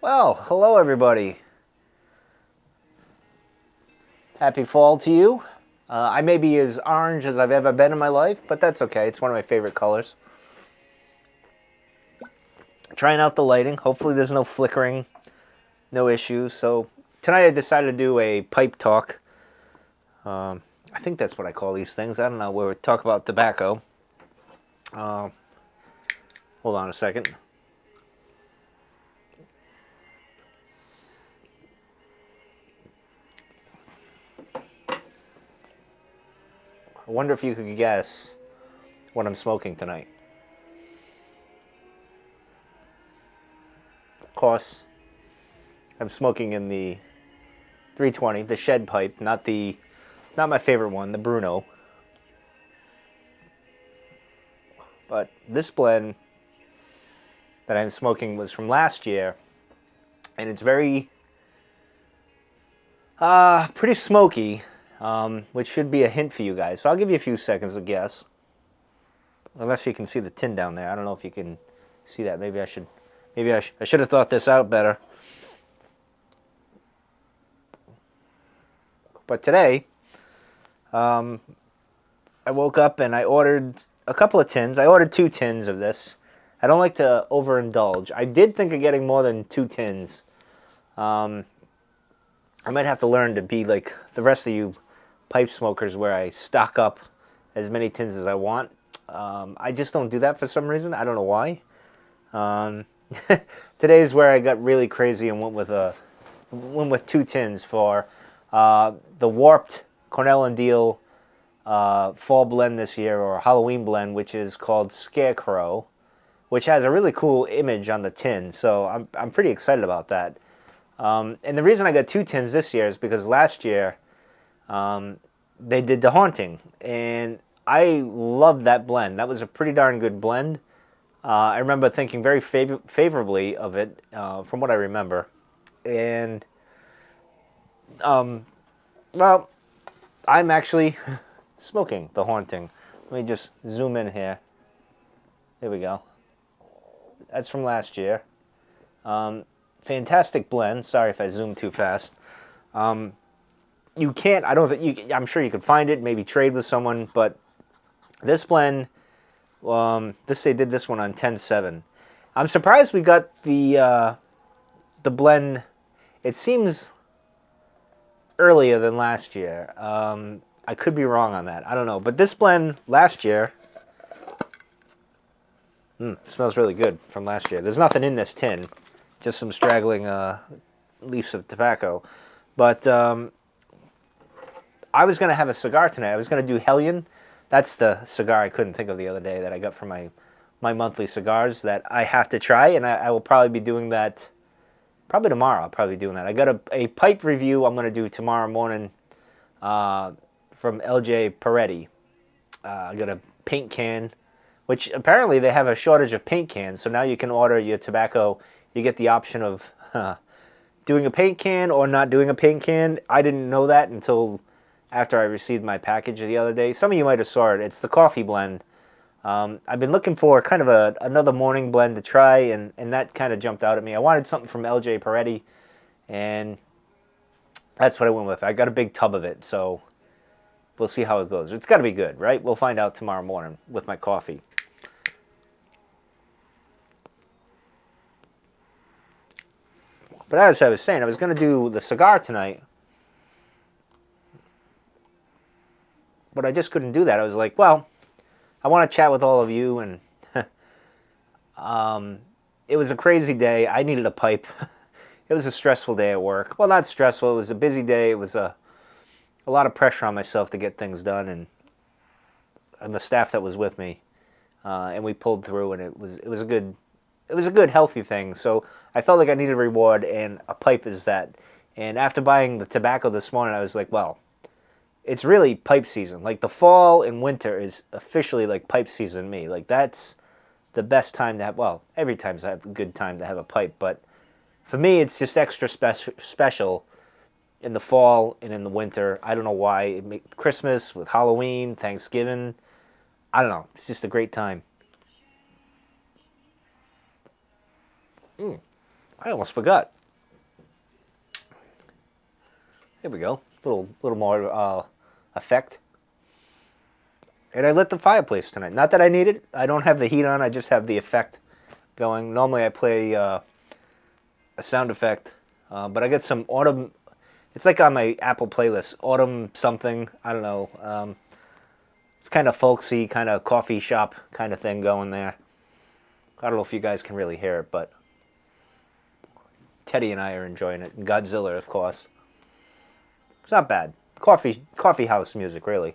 Well, hello everybody. Happy fall to you. I may be as orange as I've ever been in my life, but that's okay. It's one of my favorite colors. Trying out the lighting. Hopefully there's no flickering, no issues. So tonight I decided to do a pipe talk. I think that's what I call these things. I don't know, where we talk about tobacco. Hold on a second. I wonder if you could guess what I'm smoking tonight. Of course, I'm smoking in the 320, the shed pipe, not my favorite one, the Bruno. But this blend that I'm smoking was from last year, and it's very pretty smoky, which should be a hint for you guys. So I'll give you a few seconds to guess. Unless you can see the tin down there. I don't know if you can see that. Maybe I should have thought this out better. But today, I woke up and I ordered a couple of tins. I ordered 2 tins of this. I don't like to overindulge. I did think of getting more than 2 tins. I might have to learn to be like the rest of you pipe smokers where I stock up as many tins as I want. I just don't do that for some reason. I don't know why. Today's where I got really crazy and went with 2 tins for the Warped Cornell and Deal fall blend this year, or Halloween blend, which is called Scarecrow, which has a really cool image on the tin. So I'm pretty excited about that. And the reason I got 2 tins this year is because last year they did The Haunting, and I loved that blend. That was a pretty darn good blend. I remember thinking very favorably of it, from what I remember. And, well, I'm actually smoking The Haunting. Let me just zoom in here. There we go. That's from last year. Fantastic blend. Sorry if I zoomed too fast. You can't, I don't think you, I'm sure you could find it, maybe trade with someone, but this blend, they did this one on 10/7. I'm surprised we got the blend. It seems earlier than last year. I could be wrong on that. I don't know. But this blend last year, smells really good from last year. There's nothing in this tin, just some straggling leaves of tobacco. But I was going to have a cigar tonight. I was going to do Hellion. That's the cigar I couldn't think of the other day that I got for my monthly cigars that I have to try, and I will probably be doing that probably tomorrow. I'll probably be doing that. I got a pipe review I'm going to do tomorrow morning from LJ Peretti. I got a paint can, which apparently they have a shortage of paint cans, so now you can order your tobacco. You get the option of doing a paint can or not doing a paint can. I didn't know that until after I received my package the other day. Some of you might have saw it. It's the coffee blend. I've been looking for kind of another morning blend to try, and that kind of jumped out at me. I wanted something from LJ Peretti, and that's what I went with. I got a big tub of it, so we'll see how it goes. It's got to be good, right? We'll find out tomorrow morning with my coffee. But as I was saying, I was going to do the cigar tonight, but I just couldn't do that. I was like, well, I want to chat with all of you, and it was a crazy day. I needed a pipe. It was a stressful day at work. Well, not stressful. It was a busy day. It was a lot of pressure on myself to get things done, and the staff that was with me, and we pulled through, and it was a good healthy thing. So I felt like I needed a reward, and a pipe is that. And after buying the tobacco this morning, I was like, well, it's really pipe season. Like the fall and winter is officially like pipe season to me. Like that's the best time to have, well, every time's a good time to have a pipe, but for me it's just extra special in the fall and in the winter. I don't know why. Christmas with Halloween, Thanksgiving, I don't know. It's just a great time. I almost forgot. Here we go. Little more effect. And I lit the fireplace tonight. Not that I need it. I don't have the heat on. I just have the effect going. Normally I play a sound effect, but I get some autumn. It's like on my Apple playlist, autumn something. I don't know. It's kind of folksy, kind of coffee shop kind of thing going there. I don't know if you guys can really hear it, but Teddy and I are enjoying it. And Godzilla, of course. It's not bad. Coffee house music, really.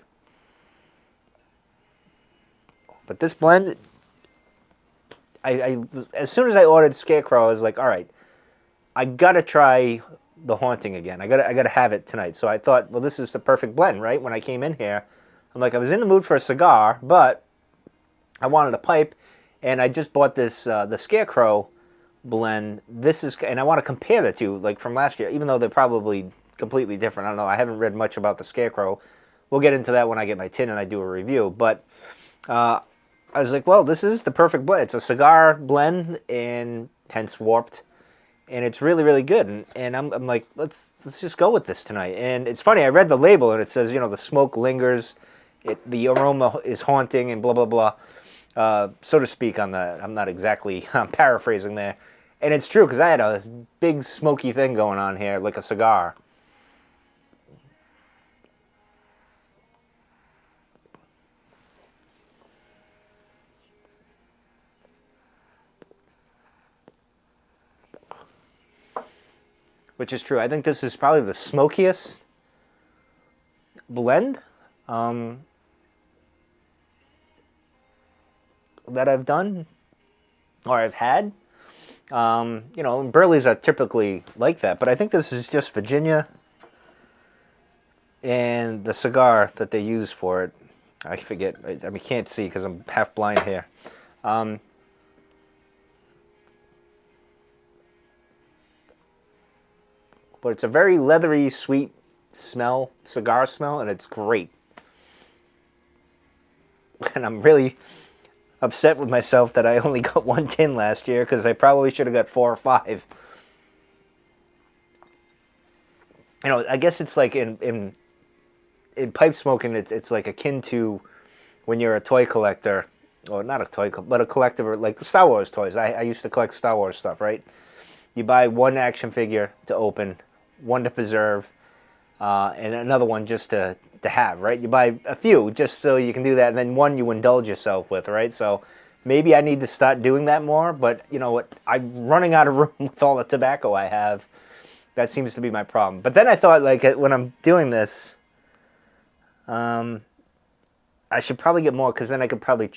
But this blend, as soon as I ordered Scarecrow, I was like, all right, I gotta try the Haunting again. I gotta have it tonight. So I thought, well, this is the perfect blend, right? When I came in here, I'm like, I was in the mood for a cigar, but I wanted a pipe, and I just bought this the Scarecrow blend. And I want to compare the two, like from last year, even though they're probably completely different. I don't know. I haven't read much about the Scarecrow. We'll get into that when I get my tin and I do a review. But I was like, well, this is the perfect blend. It's a cigar blend, and hence warped, and it's really, really good. And I'm like, let's just go with this tonight. And it's funny. I read the label, and it says, the smoke lingers, the aroma is haunting, and blah blah blah. So to speak on that. I'm not exactly, I'm paraphrasing there. And it's true, because I had a big smoky thing going on here, like a cigar. Which is true. I think this is probably the smokiest blend that I've done, or I've had. Burleys are typically like that, but I think this is just Virginia and the cigar that they use for it. I forget. I mean, can't see because I'm half blind here. But it's a very leathery, sweet smell, cigar smell, and it's great. And I'm really upset with myself that I only got one tin last year, because I probably should have got 4 or 5. I guess it's like in pipe smoking, it's like akin to when you're a toy collector, or not a toy, but a collector, like Star Wars toys. I used to collect Star Wars stuff, right? You buy one action figure to open, one to preserve, and another one just to have, right? You buy a few just so you can do that, and then one you indulge yourself with, right? So maybe I need to start doing that more, but you know what? I'm running out of room with all the tobacco I have. That seems to be my problem. But then I thought, like, when I'm doing this, I should probably get more, because then I could probably,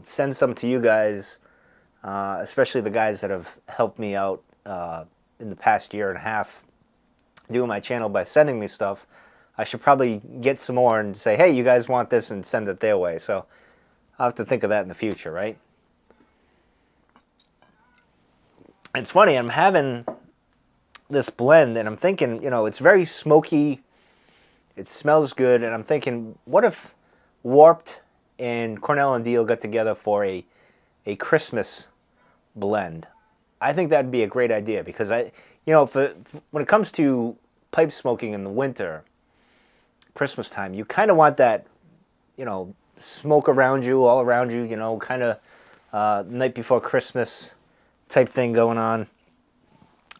send some to you guys, especially the guys that have helped me out in the past year and a half doing my channel by sending me stuff. I should probably get some more and say, hey, you guys want this, and send it their way. So I'll have to think of that in the future, right? It's funny, I'm having this blend, and I'm thinking, it's very smoky. It smells good, and I'm thinking, what if Warped and Cornell and Deal got together for a Christmas blend? I think that'd be a great idea, because when it comes to pipe smoking in the winter, Christmas time, you kind of want that, smoke around you, all around you, kind of night before Christmas type thing going on.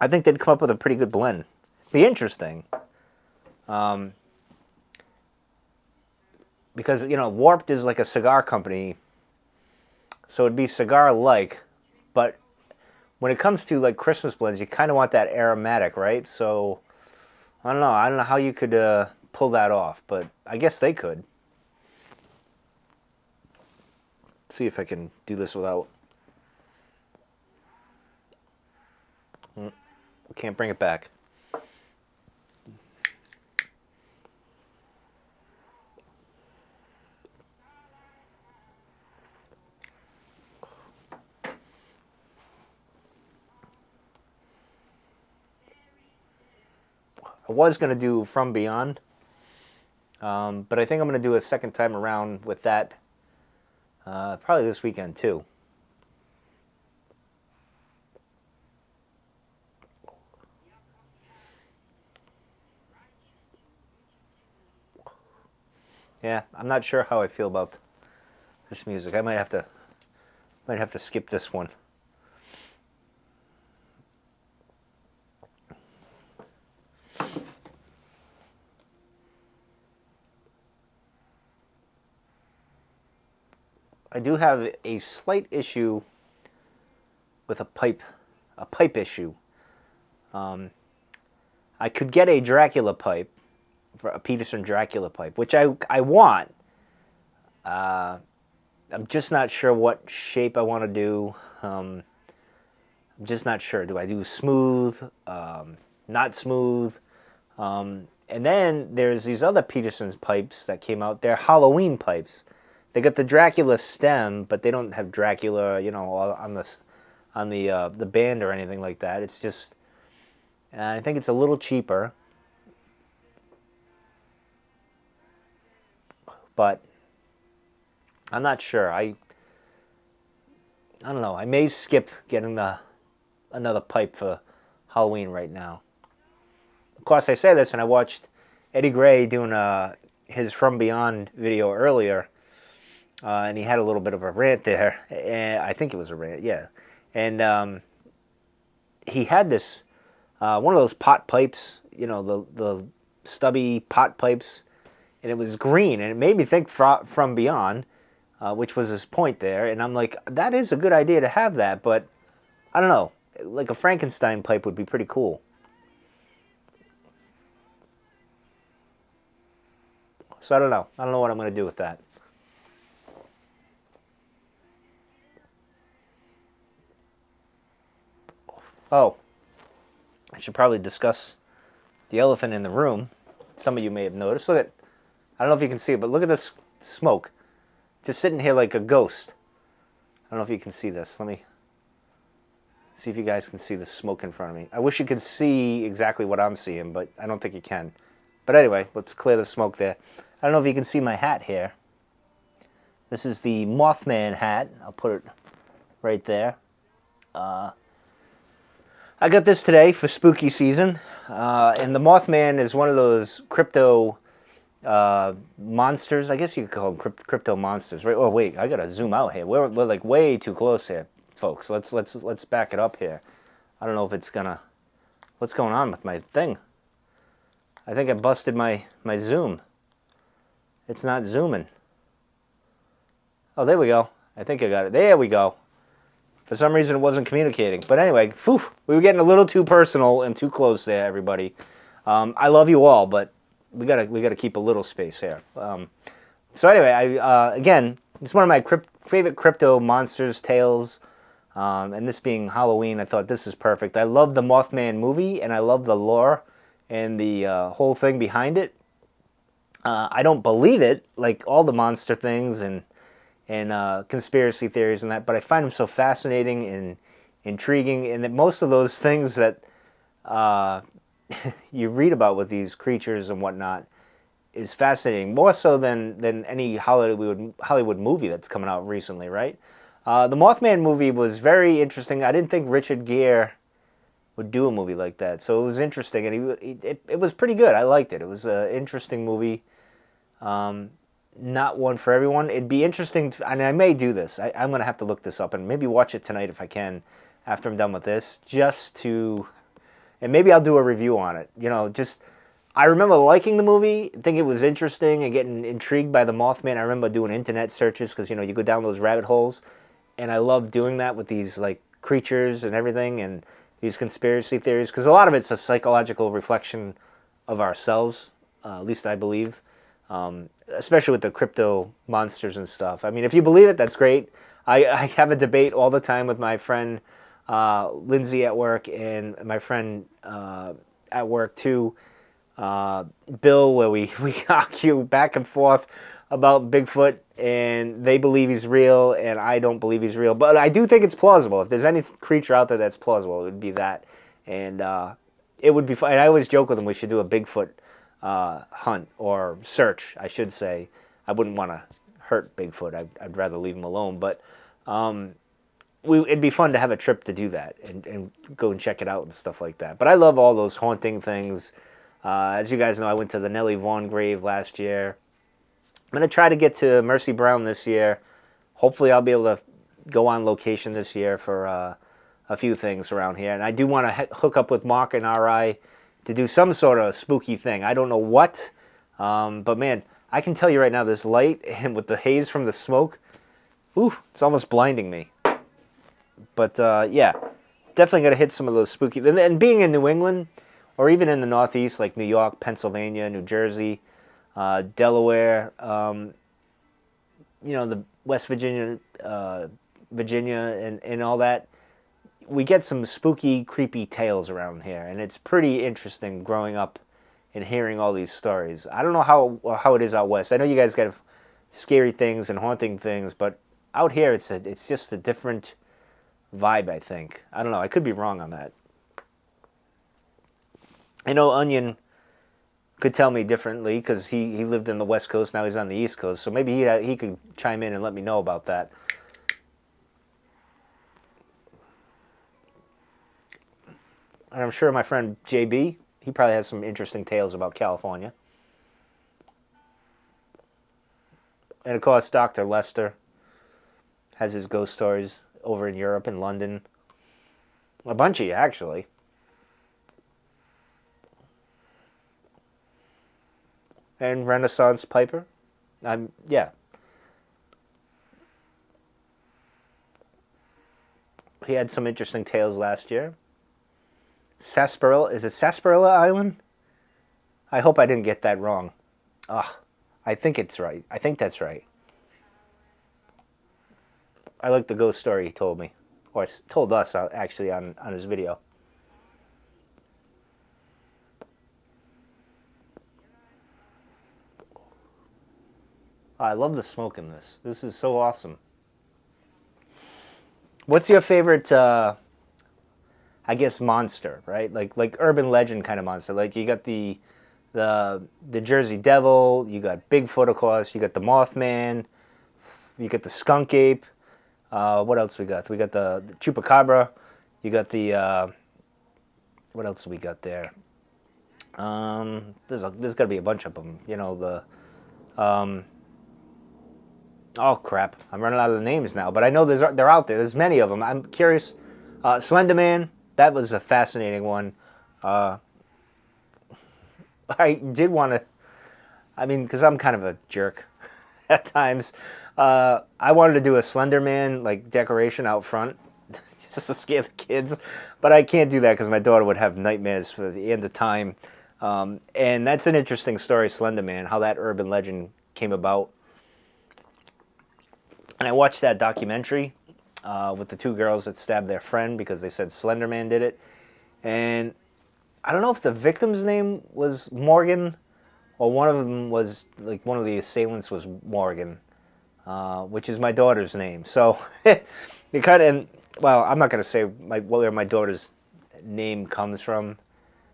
I think they'd come up with a pretty good blend. Be interesting. Because, Warped is like a cigar company, so it'd be cigar-like, but when it comes to, like, Christmas blends, you kind of want that aromatic, right? So, I don't know how you could pull that off, but I guess they could. Let's see if I can do this without... Can't bring it back. I was going to do From Beyond, but I think I'm going to do a second time around with that probably this weekend too. Yeah, I'm not sure how I feel about this music. I might have to skip this one. I do have a slight issue with a pipe issue. I could get a Dracula pipe, for a Peterson Dracula pipe, which I want. I'm just not sure what shape I want to do. I'm just not sure. Do I do smooth, not smooth? And then there's these other Peterson's pipes that came out. They're Halloween pipes. They got the Dracula stem, but they don't have Dracula, on the band or anything like that. It's just, I think it's a little cheaper, but I'm not sure. I don't know. I may skip getting another pipe for Halloween right now. Of course, I say this, and I watched Eddie Gray doing his From Beyond video earlier, and he had a little bit of a rant there. And I think it was a rant, yeah. And he had this one of those pot pipes, the stubby pot pipes, and it was green, and it made me think From Beyond, which was his point there. And I'm like, that is a good idea to have that, but I don't know. Like a Frankenstein pipe would be pretty cool. So I don't know. I don't know what I'm going to do with that. Oh, I should probably discuss the elephant in the room. Some of you may have noticed. Look at, I don't know if you can see it, but look at this smoke. Just sitting here like a ghost. I don't know if you can see this. Let me see if you guys can see the smoke in front of me. I wish you could see exactly what I'm seeing, but I don't think you can. But anyway, let's clear the smoke there. I don't know if you can see my hat here. This is the Mothman hat. I'll put it right there. I got this today for spooky season. And the Mothman is one of those crypto monsters. I guess you could call them crypto monsters, right? Oh wait, I gotta zoom out here. We're like way too close here, folks. Let's back it up here. I don't know if it's gonna. What's going on with my thing? I think I busted my zoom. It's not zooming. Oh, there we go. I think I got it. There we go. For some reason, it wasn't communicating. But anyway, we were getting a little too personal and too close there, everybody. I love you all, but we gotta keep a little space here. So anyway, again, it's one of my favorite crypto monsters tales, and this being Halloween, I thought this is perfect. I love the Mothman movie, and I love the lore and the whole thing behind it. I don't believe it, like all the monster things and conspiracy theories and that, but I find them so fascinating and intriguing, and that most of those things that you read about with these creatures and whatnot is fascinating, more so than any Hollywood movie that's coming out recently, right? The Mothman movie was very interesting. I didn't think Richard Gere would do a movie like that, so it was interesting, and it was pretty good. I liked it. It was an interesting movie. Not one for everyone. It'd be interesting, and I may do this. I'm going to have to look this up and maybe watch it tonight if I can after I'm done with this, and maybe I'll do a review on it. I remember liking the movie, think it was interesting and getting intrigued by the Mothman. I remember doing internet searches because, you go down those rabbit holes, and I love doing that with these, like, creatures and everything and these conspiracy theories, because a lot of it's a psychological reflection of ourselves, at least I believe. Especially with the crypto monsters and stuff. I mean, if you believe it, that's great. I have a debate all the time with my friend Lindsay at work and my friend at work too, Bill, where we argue back and forth about Bigfoot, and they believe he's real, and I don't believe he's real. But I do think it's plausible. If there's any creature out there that's plausible, it would be that. And it would be fun. And I always joke with them, we should do a Bigfoot hunt, or search, I should say. I wouldn't want to hurt Bigfoot. I'd rather leave him alone. But it'd be fun to have a trip to do that and go and check it out and stuff like that. But I love all those haunting things. As you guys know, I went to the Nellie Vaughan grave last year. I'm going to try to get to Mercy Brown this year. Hopefully I'll be able to go on location this year for a few things around here. And I do want to hook up with Mark and RI to do some sort of spooky thing. I don't know what, but man, I can tell you right now, this light and with the haze from the smoke, ooh, it's almost blinding me. But yeah, definitely going to hit some of those spooky. And being in New England, or even in the Northeast, like New York, Pennsylvania, New Jersey, Delaware, the West Virginia, Virginia, and all that, we get some spooky, creepy tales around here, and it's pretty interesting growing up and hearing all these stories. I don't know how it is out west. I know you guys got scary things and haunting things, but out here it's just a different vibe, I think. I don't know. I could be wrong on that. I know Onion could tell me differently because he lived in the West Coast. Now he's on the East Coast, so maybe he could chime in and let me know about that. And I'm sure my friend JB, he probably has some interesting tales about California. And of course, Dr. Lester has his ghost stories over in Europe and London. A bunch of you, actually. And Renaissance Piper. Yeah. He had some interesting tales last year. Sarsaparilla, is it Sarsaparilla Island? I hope I didn't get that wrong. I think it's right. I think that's right. I like the ghost story he told me, or told us actually on his video. I love the smoke in this. This is so awesome. What's your favorite, I guess, monster, right? Like urban legend kind of monster. Like you got the Jersey Devil, you got Bigfoot, of course, you got the Mothman, you got the skunk ape. What else we got? We got the chupacabra. You got the what else we got there? There's got to be a bunch of them. Oh crap! I'm running out of the names now, but I know they're out there. There's many of them. I'm curious. Slender Man, that was a fascinating one. I did want to. I mean, because I'm kind of a jerk at times. I wanted to do a Slender Man like decoration out front, just to scare the kids, but I can't do that because my daughter would have nightmares for the end of time. And that's an interesting story, Slender Man, how that urban legend came about. And I watched that documentary with the two girls that stabbed their friend because they said Slender Man did it. And I don't know if the victim's name was Morgan or one of them was, like, one of the assailants was Morgan, which is my daughter's name. So you kind of, well, I'm not going to say where my daughter's name comes from.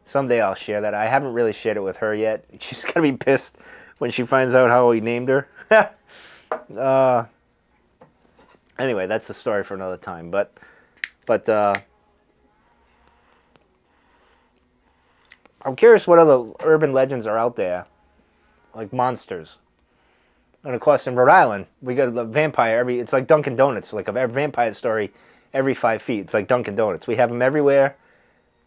Someday I'll share that. I haven't really shared it with her yet. She's going to be pissed when she finds out how we named her. Anyway, that's a story for another time. But I'm curious what other urban legends are out there, like monsters. And of course, in Rhode Island, we got a vampire it's like Dunkin' Donuts, like a vampire story every 5 feet. It's like Dunkin' Donuts. We have them everywhere,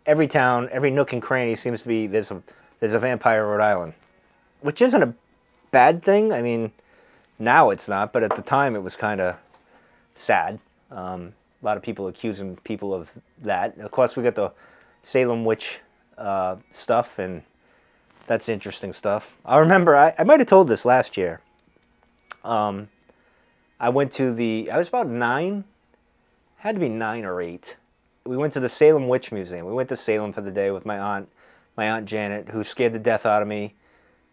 every town, every nook and cranny seems to be there's a vampire in Rhode Island, which isn't a bad thing. I mean, now it's not, but at the time it was kind of sad. A lot of people accusing people of that. Of course, we got the Salem witch stuff, and that's interesting stuff. I remember I might have told this last year. I went to I was about 9, had to be 9 or 8. We went to the Salem Witch Museum. We went to Salem for the day with my aunt Janet, who scared the death out of me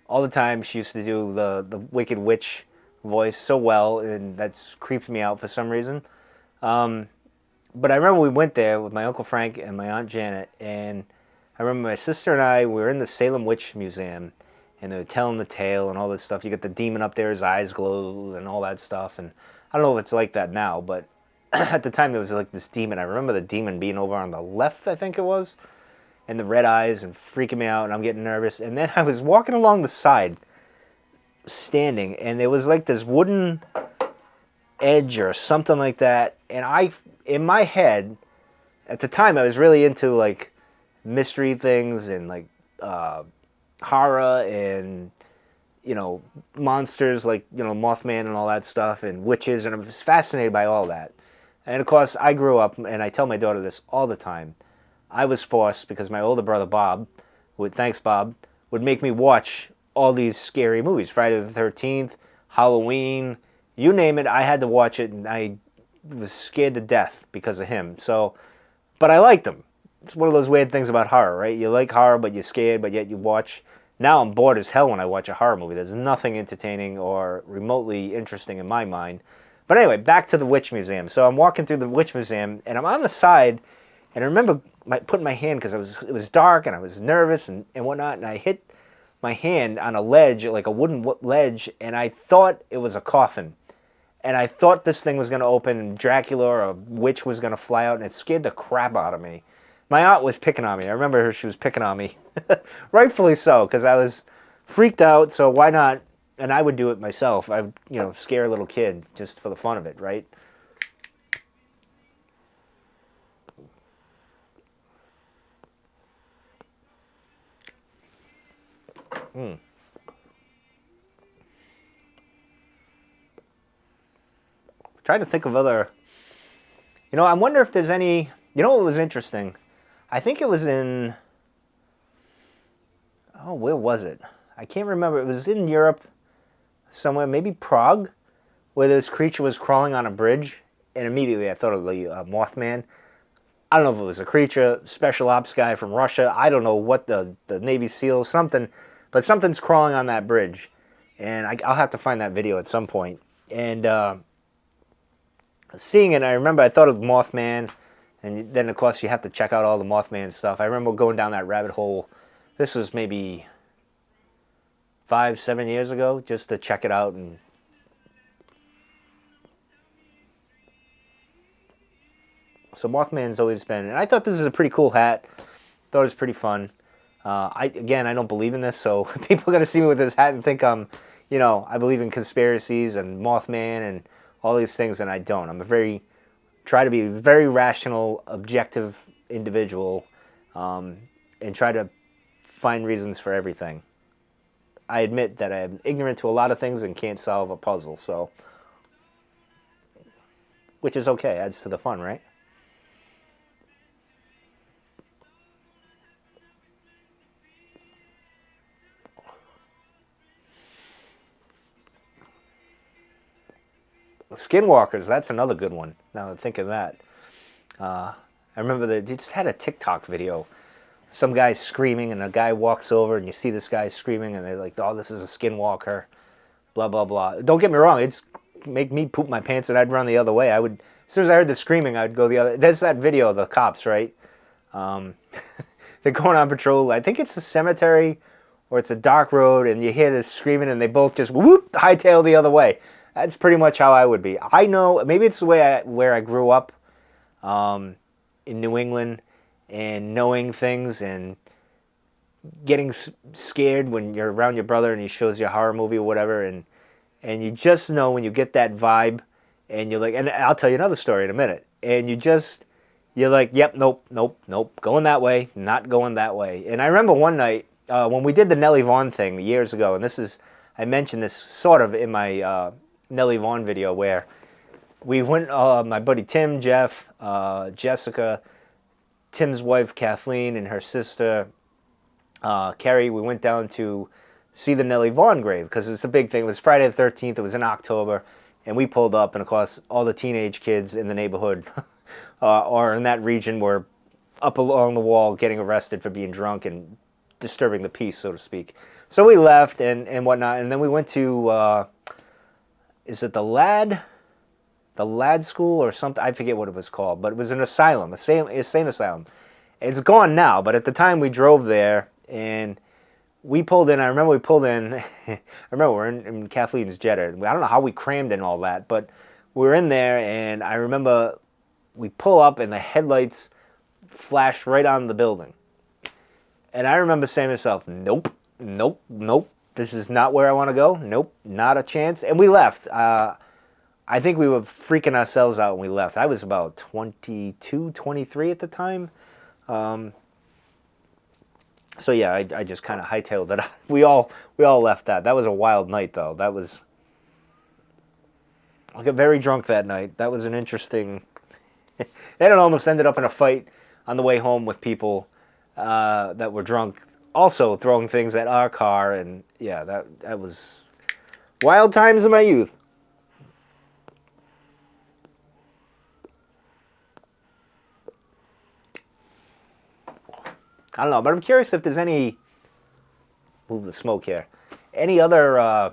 all the time. She used to do the Wicked Witch voice so well, and that's creeped me out for some reason. But I remember we went there with my Uncle Frank and my Aunt Janet, and I remember my sister and I, we were in the Salem Witch Museum, and they were telling the tale and all this stuff. You got the demon up there, his eyes glow and all that stuff, and I don't know if it's like that now, but at the time there was like this demon. I remember the demon being over on the left, I think it was, and the red eyes and freaking me out, and I'm getting nervous. And then I was walking along the side, standing, and there was like this wooden edge or something like that. And in my head, at the time, I was really into like mystery things and like uh, horror and monsters like Mothman and all that stuff and witches, and I was fascinated by all that. And of course, I grew up, and I tell my daughter this all the time. I was forced because my older brother Bob, thanks Bob, would make me watch all these scary movies. Friday the 13th, Halloween, you name it, I had to watch it, and I was scared to death because of him. So, but I liked them. It's one of those weird things about horror, right? You like horror, but you're scared, but yet you watch. Now I'm bored as hell when I watch a horror movie. There's nothing entertaining or remotely interesting in my mind. But anyway, back to the Witch Museum. So I'm walking through the Witch Museum, and I'm on the side, and I remember putting my hand, because it was dark, and I was nervous and whatnot, and I hit my hand on a ledge, like a wooden ledge, and I thought it was a coffin. And I thought this thing was going to open, and Dracula or a witch was going to fly out, and it scared the crap out of me. My aunt was picking on me. I remember she was picking on me. Rightfully so, because I was freaked out, so why not? And I would do it myself. I would, scare a little kid just for the fun of it, right? Mm. Trying to think of other... I wonder if there's any... what was interesting? I think it was in... Oh, where was it? I can't remember. It was in Europe somewhere, maybe Prague, where this creature was crawling on a bridge, and immediately I thought of the Mothman. I don't know if it was a creature, special ops guy from Russia. I don't know what the Navy SEAL, something, but something's crawling on that bridge, and I'll have to find that video at some point. And seeing it, I remember I thought of Mothman, and then of course you have to check out all the Mothman stuff. I remember going down that rabbit hole. This was maybe 5-7 years ago, just to check it out. And so Mothman's always been, and I thought this is a pretty cool hat. Thought it was pretty fun. I don't believe in this, so people are gonna see me with this hat and think I'm, I believe in conspiracies and Mothman and all these things, and I don't. Try to be a very rational, objective individual, and try to find reasons for everything. I admit that I'm ignorant to a lot of things and can't solve a puzzle, so, which is okay, adds to the fun, right? Skinwalkers, that's another good one. Now I think of that. I remember they just had a TikTok video. Some guy's screaming, and a guy walks over, and you see this guy screaming, and they're like, "Oh, this is a skinwalker," blah blah blah. Don't get me wrong; it's make me poop my pants, and I'd run the other way. As soon as I heard the screaming, I'd go the other. There's that video of the cops, right? Um, they're going on patrol. I think it's a cemetery, or it's a dark road, and you hear this screaming, and they both just whoop hightail the other way. That's pretty much how I would be. I know maybe it's the way where I grew up in New England, and knowing things and getting scared when you're around your brother and he shows you a horror movie or whatever, and you just know when you get that vibe, and you're like, and I'll tell you another story in a minute, and you're like, yep, nope, nope, nope, going that way, not going that way. And I remember one night when we did the Nellie Vaughn thing years ago, and I mentioned this sort of in my Nellie Vaughn video, where we went, my buddy Tim, Jeff, Jessica, Tim's wife Kathleen, and her sister Carrie, we went down to see the Nellie Vaughn grave, because it was a big thing. It was Friday the 13th, it was in October, and we pulled up, and of course all the teenage kids in the neighborhood or in that region were up along the wall getting arrested for being drunk and disturbing the peace, so to speak. So we left and whatnot, and then we went to, is it the Lad School or something? I forget what it was called, but it was an asylum, a sane asylum. It's gone now, but at the time we drove there, and we pulled in. I remember we pulled in. I remember we're in Kathleen's Jetta. I don't know how we crammed in all that, but we were in there, and I remember we pull up, and the headlights flash right on the building. And I remember saying to myself, nope, nope, nope. This is not where I want to go. Nope, not a chance. And we left. I think we were freaking ourselves out when we left. I was about 22, 23 at the time. So yeah, I just kind of hightailed it. We all left that. That was a wild night, though. That was. I got very drunk that night. That was an interesting. Then it almost ended up in a fight on the way home with people that were drunk, also throwing things at our car, and yeah, that was wild times in my youth. I don't know, but I'm curious if there's any. Move the smoke here. Any other, I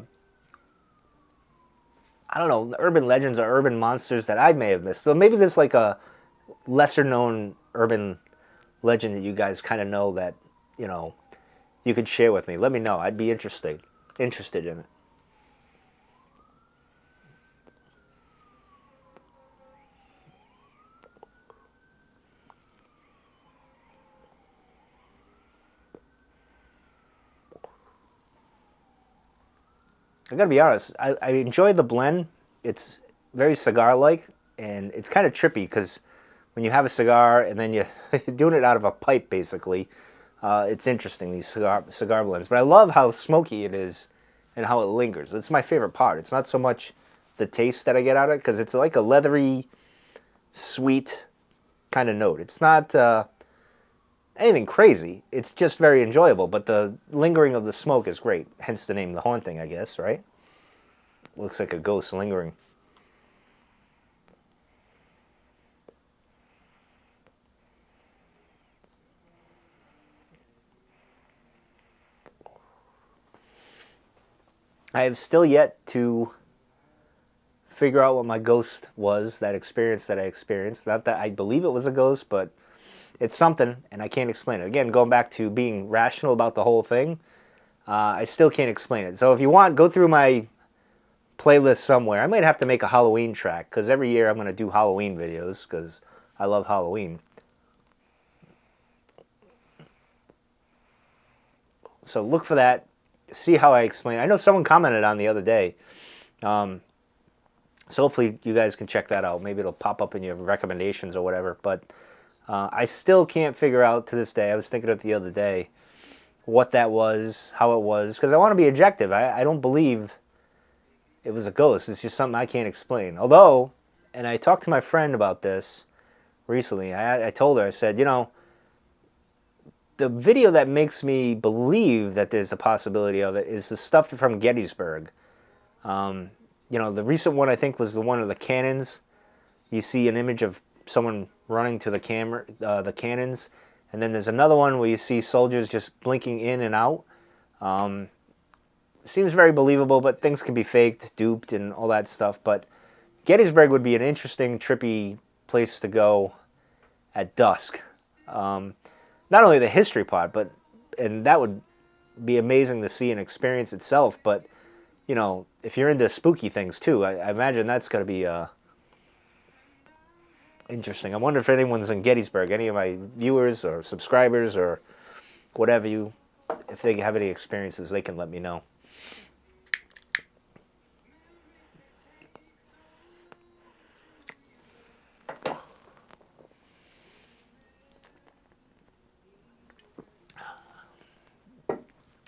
don't know, urban legends or urban monsters that I may have missed. So maybe there's like a lesser known urban legend that you guys kind of know that, you could share with me. Let me know. I'd be interested in it. I gotta be honest. I enjoy the blend. It's very cigar-like, and it's kind of trippy because when you have a cigar and then you're doing it out of a pipe, basically, it's interesting, these cigar blends. But I love how smoky it is and how it lingers. It's my favorite part. It's not so much the taste that I get out of it, because it's like a leathery, sweet kind of note. It's not anything crazy. It's just very enjoyable, but the lingering of the smoke is great. Hence the name, The Haunting, I guess, right? Looks like a ghost lingering. I have still yet to figure out what my ghost was, that experience that I experienced. Not that I believe it was a ghost, but it's something, and I can't explain it. Again, going back to being rational about the whole thing, I still can't explain it. So if you want, go through my playlist somewhere. I might have to make a Halloween track, because every year I'm going to do Halloween videos, because I love Halloween. So look for that. See how I explain. I know someone commented on the other day. So hopefully you guys can check that out. Maybe it'll pop up in your recommendations or whatever. But I still can't figure out to this day. I was thinking of it the other day, what that was, how it was, because I want to be objective. I don't believe it was a ghost. It's just something I can't explain. Although, and I talked to my friend about this recently. I told her, I said, the video that makes me believe that there's a possibility of it is the stuff from Gettysburg. The recent one I think was the one of the cannons. You see an image of someone running to the cannons, and then there's another one where you see soldiers just blinking in and out. Seems very believable, but things can be faked, duped, and all that stuff. But Gettysburg would be an interesting, trippy place to go at dusk. Not only the history part, and that would be amazing to see and experience itself, but, if you're into spooky things too, I imagine that's going to be interesting. I wonder if anyone's in Gettysburg, any of my viewers or subscribers or whatever if they have any experiences, they can let me know.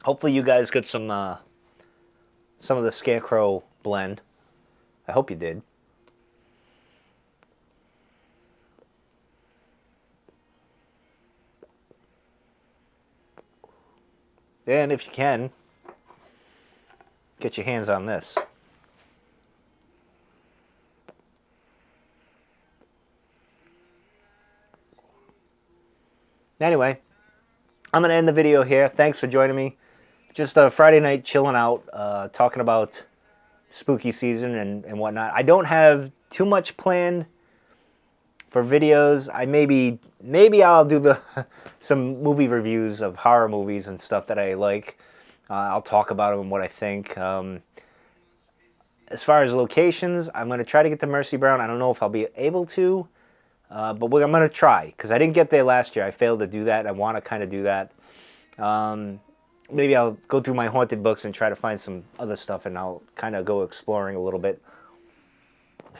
Hopefully you guys get some of the Scarecrow blend. I hope you did. And if you can, get your hands on this. Anyway, I'm going to end the video here. Thanks for joining me. Just a Friday night chilling out, talking about spooky season and whatnot. I don't have too much planned for videos. Maybe I'll do some movie reviews of horror movies and stuff that I like. I'll talk about them and what I think. As far as locations, I'm going to try to get to Mercy Brown. I don't know if I'll be able to, but I'm going to try, because I didn't get there last year. I failed to do that. I want to kind of do that. maybe I'll go through my haunted books and try to find some other stuff, and I'll kind of go exploring a little bit.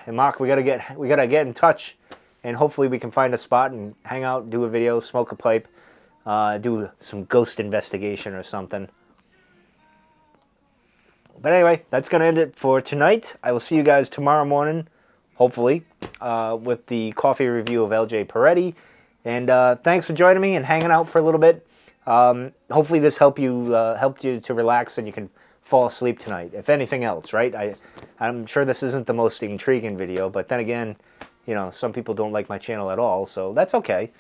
And Mark, we gotta get in touch, and hopefully we can find a spot and hang out, do a video, smoke a pipe, do some ghost investigation or something. But anyway, that's gonna end it for tonight. I will see you guys tomorrow morning, hopefully, with the coffee review of LJ Peretti. And thanks for joining me and hanging out for a little bit. Hopefully this helped you to relax and you can fall asleep tonight, if anything else, right? I'm sure this isn't the most intriguing video, but then again, you know, some people don't like my channel at all, so that's okay.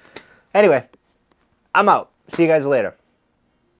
Anyway, I'm out. See you guys later.